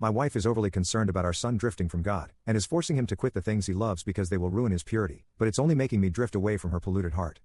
My wife is overly concerned about our son drifting from God, and is forcing him to quit the things he loves because they will ruin his purity, but it's only making me drift away from her polluted heart.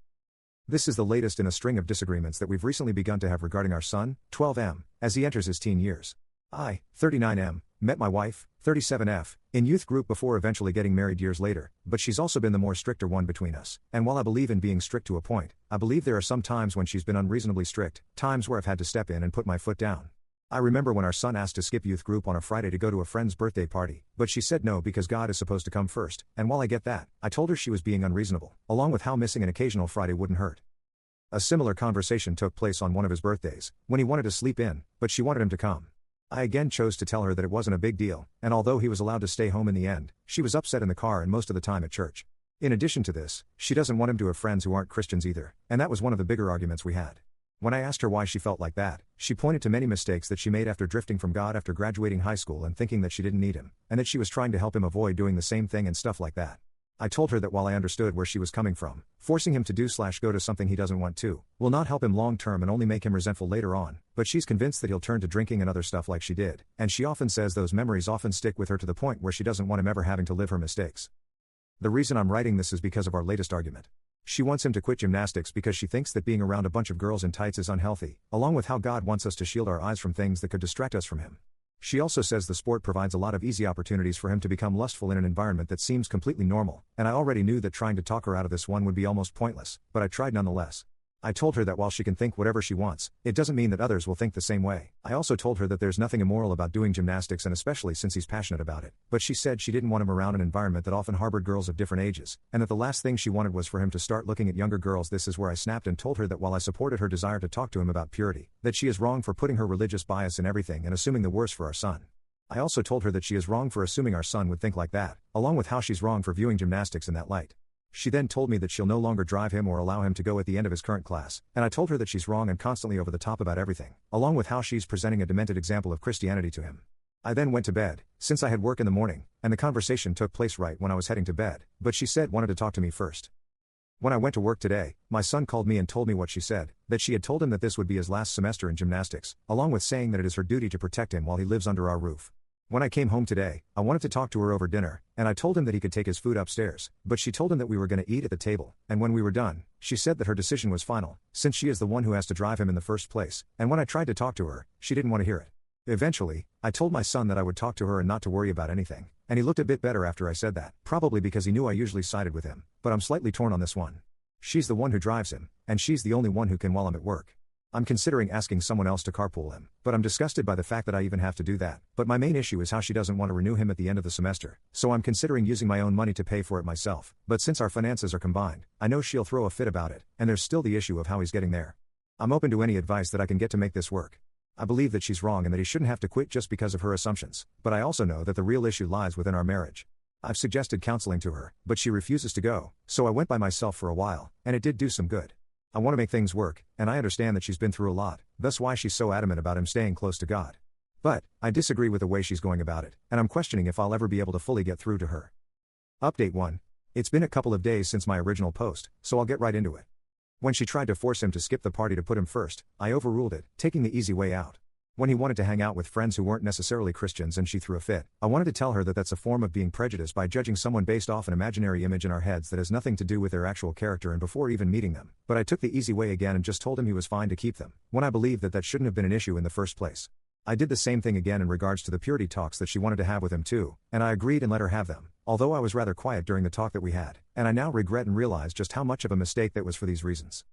This is the latest in a string of disagreements that we've recently begun to have regarding our son, 12M, as he enters his teen years. I, 39M, met my wife, 37F, in youth group before eventually getting married years later, but she's also been the more stricter one between us, and while I believe in being strict to a point, I believe there are some times when she's been unreasonably strict, times where I've had to step in and put my foot down. I remember when our son asked to skip youth group on a Friday to go to a friend's birthday party, but she said no because God is supposed to come first, and while I get that, I told her she was being unreasonable, along with how missing an occasional Friday wouldn't hurt. A similar conversation took place on one of his birthdays, when he wanted to sleep in, but she wanted him to come. I again chose to tell her that it wasn't a big deal, and although he was allowed to stay home in the end, she was upset in the car and most of the time at church. In addition to this, she doesn't want him to have friends who aren't Christians either, and that was one of the bigger arguments we had. When I asked her why she felt like that, she pointed to many mistakes that she made after drifting from God after graduating high school and thinking that she didn't need him, and that she was trying to help him avoid doing the same thing and stuff like that. I told her that while I understood where she was coming from, forcing him to do/go to something he doesn't want to, will not help him long term and only make him resentful later on, but she's convinced that he'll turn to drinking and other stuff like she did, and she often says those memories often stick with her to the point where she doesn't want him ever having to live her mistakes. The reason I'm writing this is because of our latest argument. She wants him to quit gymnastics because she thinks that being around a bunch of girls in tights is unhealthy, along with how God wants us to shield our eyes from things that could distract us from him. She also says the sport provides a lot of easy opportunities for him to become lustful in an environment that seems completely normal, and I already knew that trying to talk her out of this one would be almost pointless, but I tried nonetheless. I told her that while she can think whatever she wants, it doesn't mean that others will think the same way. I also told her that there's nothing immoral about doing gymnastics, and especially since he's passionate about it, but she said she didn't want him around an environment that often harbored girls of different ages, and that the last thing she wanted was for him to start looking at younger girls. This is where I snapped and told her that while I supported her desire to talk to him about purity, that she is wrong for putting her religious bias in everything and assuming the worst for our son. I also told her that she is wrong for assuming our son would think like that, along with how she's wrong for viewing gymnastics in that light. She then told me that she'll no longer drive him or allow him to go at the end of his current class, and I told her that she's wrong and constantly over the top about everything, along with how she's presenting a demented example of Christianity to him. I then went to bed, since I had work in the morning, and the conversation took place right when I was heading to bed, but she said wanted to talk to me first. When I went to work today, my son called me and told me what she said, that she had told him that this would be his last semester in gymnastics, along with saying that it is her duty to protect him while he lives under our roof. When I came home today, I wanted to talk to her over dinner, and I told him that he could take his food upstairs, but she told him that we were going to eat at the table, and when we were done, she said that her decision was final, since she is the one who has to drive him in the first place, and when I tried to talk to her, she didn't want to hear it. Eventually, I told my son that I would talk to her and not to worry about anything, and he looked a bit better after I said that, probably because he knew I usually sided with him, but I'm slightly torn on this one. She's the one who drives him, and she's the only one who can while I'm at work. I'm considering asking someone else to carpool him, but I'm disgusted by the fact that I even have to do that. But my main issue is how she doesn't want to renew him at the end of the semester, so I'm considering using my own money to pay for it myself, but since our finances are combined, I know she'll throw a fit about it, and there's still the issue of how he's getting there. I'm open to any advice that I can get to make this work. I believe that she's wrong and that he shouldn't have to quit just because of her assumptions, but I also know that the real issue lies within our marriage. I've suggested counseling to her, but she refuses to go, so I went by myself for a while, and it did do some good. I want to make things work, and I understand that she's been through a lot, thus why she's so adamant about him staying close to God. But, I disagree with the way she's going about it, and I'm questioning if I'll ever be able to fully get through to her. Update 1. It's been a couple of days since my original post, so I'll get right into it. When she tried to force him to skip the party to put him first, I overruled it, taking the easy way out. When he wanted to hang out with friends who weren't necessarily Christians and she threw a fit, I wanted to tell her that that's a form of being prejudiced by judging someone based off an imaginary image in our heads that has nothing to do with their actual character and before even meeting them. But I took the easy way again and just told him he was fine to keep them, when I believed that that shouldn't have been an issue in the first place. I did the same thing again in regards to the purity talks that she wanted to have with him too, and I agreed and let her have them, although I was rather quiet during the talk that we had, and I now regret and realize just how much of a mistake that was for these reasons.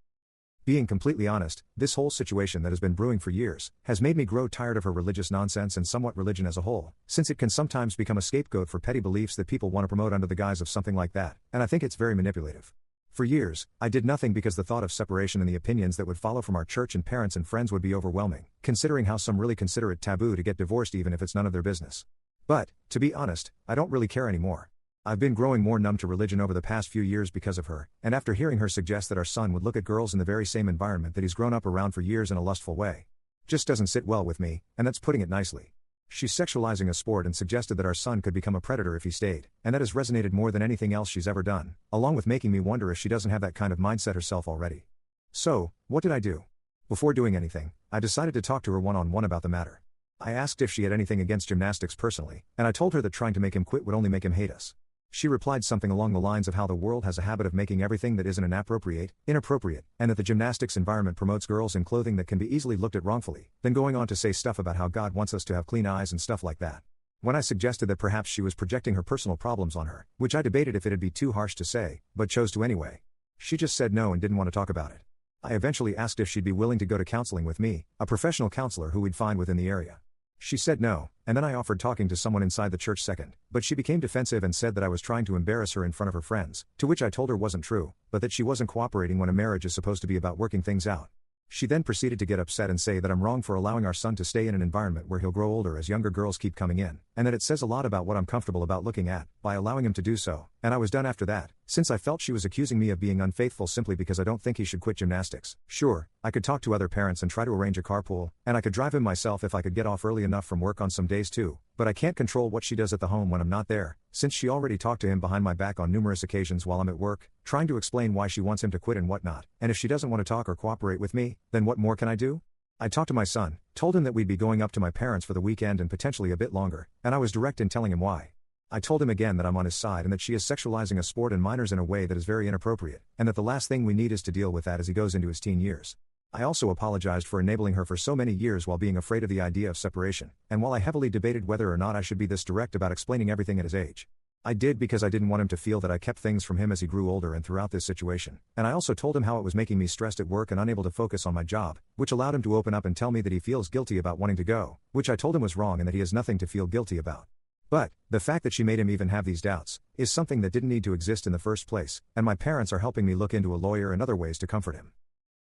Being completely honest, this whole situation that has been brewing for years has made me grow tired of her religious nonsense and somewhat religion as a whole, since it can sometimes become a scapegoat for petty beliefs that people want to promote under the guise of something like that, and I think it's very manipulative. For years, I did nothing because the thought of separation and the opinions that would follow from our church and parents and friends would be overwhelming, considering how some really consider it taboo to get divorced even if it's none of their business. But, to be honest, I don't really care anymore. I've been growing more numb to religion over the past few years because of her, and after hearing her suggest that our son would look at girls in the very same environment that he's grown up around for years in a lustful way. Just doesn't sit well with me, and that's putting it nicely. She's sexualizing a sport and suggested that our son could become a predator if he stayed, and that has resonated more than anything else she's ever done, along with making me wonder if she doesn't have that kind of mindset herself already. So, what did I do? Before doing anything, I decided to talk to her one-on-one about the matter. I asked if she had anything against gymnastics personally, and I told her that trying to make him quit would only make him hate us. She replied something along the lines of how the world has a habit of making everything that isn't inappropriate, and that the gymnastics environment promotes girls in clothing that can be easily looked at wrongfully, then going on to say stuff about how God wants us to have clean eyes and stuff like that. When I suggested that perhaps she was projecting her personal problems on her, which I debated if it'd be too harsh to say, but chose to anyway, she just said no and didn't want to talk about it. I eventually asked if she'd be willing to go to counseling with me, a professional counselor who we'd find within the area. She said no, and then I offered talking to someone inside the church second, but she became defensive and said that I was trying to embarrass her in front of her friends, to which I told her wasn't true, but that she wasn't cooperating when a marriage is supposed to be about working things out. She then proceeded to get upset and say that I'm wrong for allowing our son to stay in an environment where he'll grow older as younger girls keep coming in, and that it says a lot about what I'm comfortable about looking at, by allowing him to do so, and I was done after that, since I felt she was accusing me of being unfaithful simply because I don't think he should quit gymnastics. Sure, I could talk to other parents and try to arrange a carpool, and I could drive him myself if I could get off early enough from work on some days too, but I can't control what she does at the home when I'm not there, since she already talked to him behind my back on numerous occasions while I'm at work, trying to explain why she wants him to quit and whatnot, and if she doesn't want to talk or cooperate with me, then what more can I do? I talked to my son, told him that we'd be going up to my parents for the weekend and potentially a bit longer, and I was direct in telling him why. I told him again that I'm on his side and that she is sexualizing a sport and minors in a way that is very inappropriate, and that the last thing we need is to deal with that as he goes into his teen years. I also apologized for enabling her for so many years while being afraid of the idea of separation, and while I heavily debated whether or not I should be this direct about explaining everything at his age. I did because I didn't want him to feel that I kept things from him as he grew older and throughout this situation, and I also told him how it was making me stressed at work and unable to focus on my job, which allowed him to open up and tell me that he feels guilty about wanting to go, which I told him was wrong and that he has nothing to feel guilty about. But, the fact that she made him even have these doubts, is something that didn't need to exist in the first place, and my parents are helping me look into a lawyer and other ways to comfort him.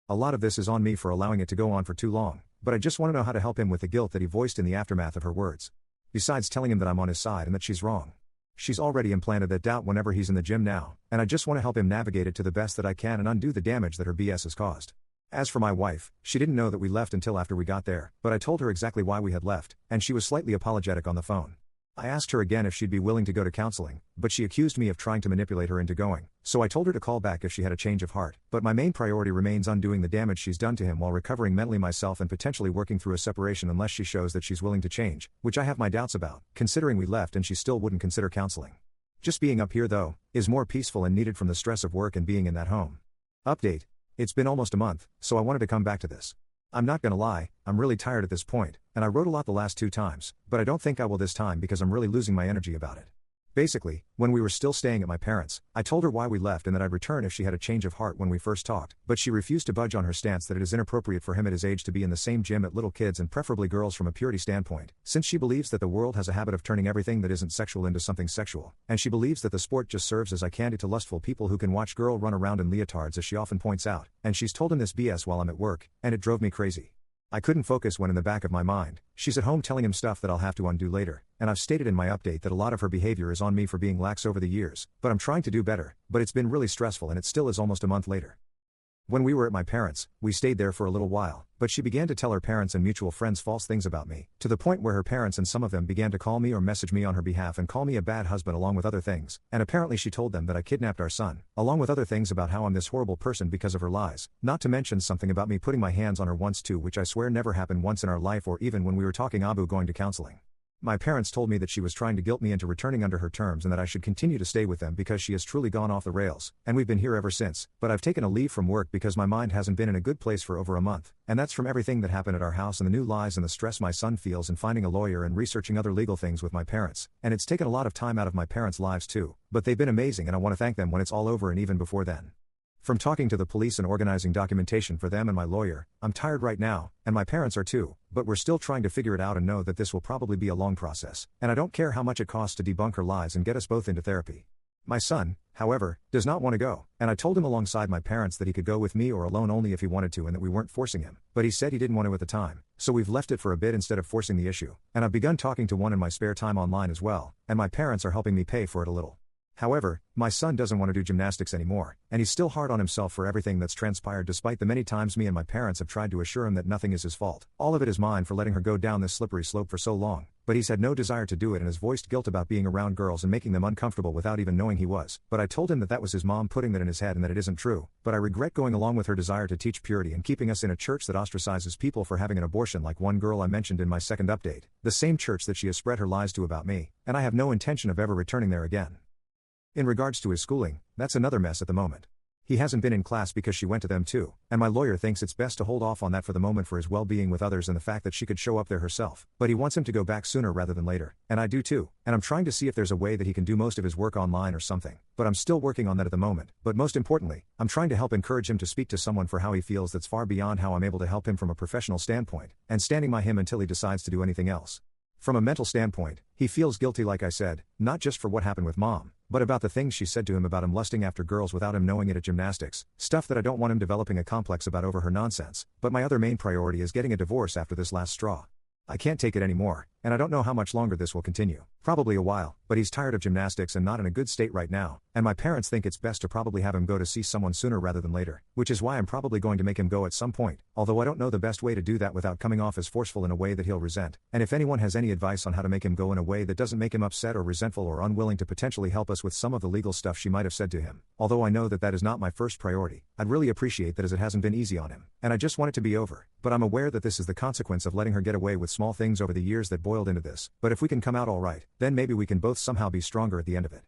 A lot of this is on me for allowing it to go on for too long, but I just want to know how to help him with the guilt that he voiced in the aftermath of her words. Besides telling him that I'm on his side and that she's wrong. She's already implanted that doubt whenever he's in the gym now, and I just want to help him navigate it to the best that I can and undo the damage that her BS has caused. As for my wife, she didn't know that we left until after we got there, but I told her exactly why we had left, and she was slightly apologetic on the phone. I asked her again if she'd be willing to go to counseling, but she accused me of trying to manipulate her into going, so I told her to call back if she had a change of heart, but my main priority remains undoing the damage she's done to him while recovering mentally myself and potentially working through a separation unless she shows that she's willing to change, which I have my doubts about, considering we left and she still wouldn't consider counseling. Just being up here though, is more peaceful and needed from the stress of work and being in that home. Update. It's been almost a month, so I wanted to come back to this. I'm not gonna lie, I'm really tired at this point, and I wrote a lot the last 2 times, but I don't think I will this time because I'm really losing my energy about it. Basically, when we were still staying at my parents', I told her why we left and that I'd return if she had a change of heart when we first talked, but she refused to budge on her stance that it is inappropriate for him at his age to be in the same gym at little kids and preferably girls from a purity standpoint, since she believes that the world has a habit of turning everything that isn't sexual into something sexual, and she believes that the sport just serves as eye candy to lustful people who can watch girl run around in leotards as she often points out, and she's told him this BS while I'm at work, and it drove me crazy. I couldn't focus when in the back of my mind, she's at home telling him stuff that I'll have to undo later, and I've stated in my update that a lot of her behavior is on me for being lax over the years, but I'm trying to do better, but it's been really stressful and it still is almost a month later. When we were at my parents', we stayed there for a little while, but she began to tell her parents and mutual friends false things about me, to the point where her parents and some of them began to call me or message me on her behalf and call me a bad husband along with other things, and apparently she told them that I kidnapped our son, along with other things about how I'm this horrible person because of her lies, not to mention something about me putting my hands on her once too, which I swear never happened once in our life or even when we were talking going to counseling. My parents told me that she was trying to guilt me into returning under her terms and that I should continue to stay with them because she has truly gone off the rails, and we've been here ever since, but I've taken a leave from work because my mind hasn't been in a good place for over a month, and that's from everything that happened at our house and the new lies and the stress my son feels and finding a lawyer and researching other legal things with my parents, and it's taken a lot of time out of my parents' lives too, but they've been amazing and I want to thank them when it's all over and even before then. From talking to the police and organizing documentation for them and my lawyer, I'm tired right now, and my parents are too, but we're still trying to figure it out and know that this will probably be a long process, and I don't care how much it costs to debunk her lies and get us both into therapy. My son, however, does not want to go, and I told him alongside my parents that he could go with me or alone only if he wanted to and that we weren't forcing him, but he said he didn't want to at the time, so we've left it for a bit instead of forcing the issue, and I've begun talking to one in my spare time online as well, and my parents are helping me pay for it a little. However, my son doesn't want to do gymnastics anymore, and he's still hard on himself for everything that's transpired despite the many times me and my parents have tried to assure him that nothing is his fault. All of it is mine for letting her go down this slippery slope for so long, but he's had no desire to do it and has voiced guilt about being around girls and making them uncomfortable without even knowing he was. But I told him that that was his mom putting that in his head and that it isn't true, but I regret going along with her desire to teach purity and keeping us in a church that ostracizes people for having an abortion, like one girl I mentioned in my second update, the same church that she has spread her lies to about me, and I have no intention of ever returning there again. In regards to his schooling, that's another mess at the moment. He hasn't been in class because she went to them too, and my lawyer thinks it's best to hold off on that for the moment for his well-being with others and the fact that she could show up there herself, but he wants him to go back sooner rather than later, and I do too, and I'm trying to see if there's a way that he can do most of his work online or something, but I'm still working on that at the moment. But most importantly, I'm trying to help encourage him to speak to someone for how he feels that's far beyond how I'm able to help him from a professional standpoint, and standing by him until he decides to do anything else. From a mental standpoint, he feels guilty, like I said, not just for what happened with mom, but about the things she said to him about him lusting after girls without him knowing it at gymnastics, stuff that I don't want him developing a complex about over her nonsense. But my other main priority is getting a divorce after this last straw. I can't take it anymore, and I don't know how much longer this will continue. Probably a while, but he's tired of gymnastics and not in a good state right now, and my parents think it's best to probably have him go to see someone sooner rather than later, which is why I'm probably going to make him go at some point, although I don't know the best way to do that without coming off as forceful in a way that he'll resent. And if anyone has any advice on how to make him go in a way that doesn't make him upset or resentful or unwilling to potentially help us with some of the legal stuff she might have said to him, although I know that that is not my first priority, I'd really appreciate that, as it hasn't been easy on him, and I just want it to be over. But I'm aware that this is the consequence of letting her get away with small things over the years that boiled into this. But if we can come out all right, then maybe we can both somehow be stronger at the end of it.